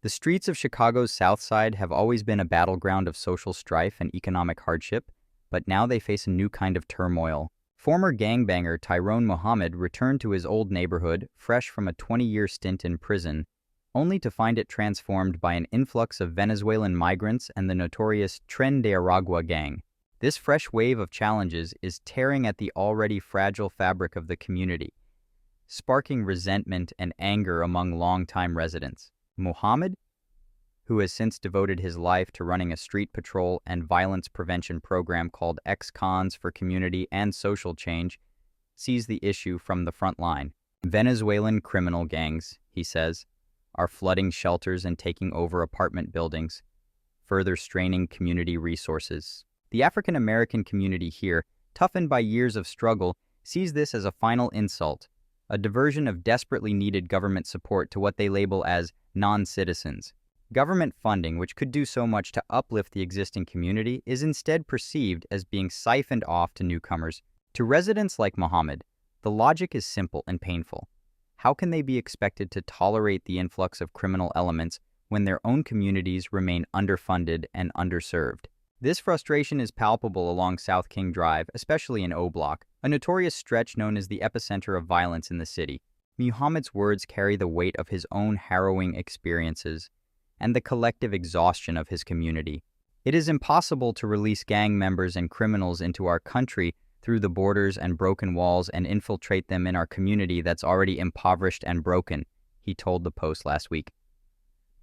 The streets of Chicago's South Side have always been a battleground of social strife and economic hardship, but now they face a new kind of turmoil. Former gangbanger Tyrone Muhammad returned to his old neighborhood, fresh from a 20-year stint in prison, only to find it transformed by an influx of Venezuelan migrants and the notorious Tren de Aragua gang. This fresh wave of challenges is tearing at the already fragile fabric of the community, sparking resentment and anger among longtime residents. Muhammad, who has since devoted his life to running a street patrol and violence prevention program called Ex-Cons for Community and Social Change, sees the issue from the front line. Venezuelan criminal gangs, he says, are flooding shelters and taking over apartment buildings, further straining community resources. The African American community here, toughened by years of struggle, sees this as a final insult, a diversion of desperately needed government support to what they label as non-citizens. Government funding, which could do so much to uplift the existing community, is instead perceived as being siphoned off to newcomers. To residents like Muhammad, the logic is simple and painful. How can they be expected to tolerate the influx of criminal elements when their own communities remain underfunded and underserved? This frustration is palpable along South King Drive, especially in O Block, a notorious stretch known as the epicenter of violence in the city. Muhammad's words carry the weight of his own harrowing experiences and the collective exhaustion of his community. It is impossible to release gang members and criminals into our country through the borders and broken walls and infiltrate them in our community that's already impoverished and broken, he told the Post last week.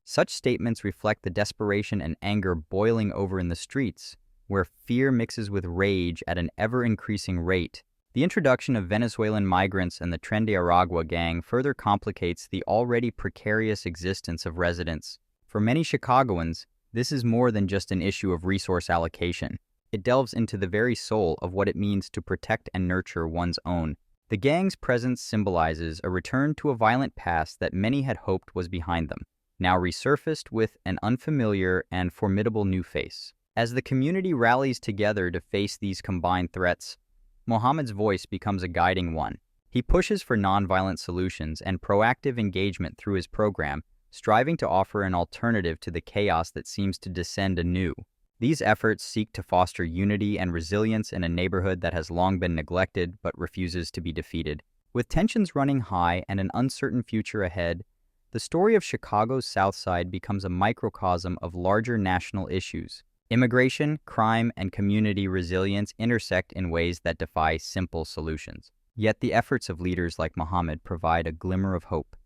Such statements reflect the desperation and anger boiling over in the streets, where fear mixes with rage at an ever-increasing rate. The introduction of Venezuelan migrants and the Tren de Aragua gang further complicates the already precarious existence of residents. For many Chicagoans, this is more than just an issue of resource allocation. It delves into the very soul of what it means to protect and nurture one's own. The gang's presence symbolizes a return to a violent past that many had hoped was behind them, now resurfaced with an unfamiliar and formidable new face. As the community rallies together to face these combined threats, Muhammad's voice becomes a guiding one. He pushes for nonviolent solutions and proactive engagement through his program, striving to offer an alternative to the chaos that seems to descend anew. These efforts seek to foster unity and resilience in a neighborhood that has long been neglected but refuses to be defeated. With tensions running high and an uncertain future ahead, the story of Chicago's South Side becomes a microcosm of larger national issues. Immigration, crime, and community resilience intersect in ways that defy simple solutions. Yet the efforts of leaders like Muhammad provide a glimmer of hope,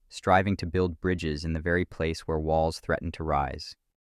striving to build bridges in the very place where walls threaten to rise.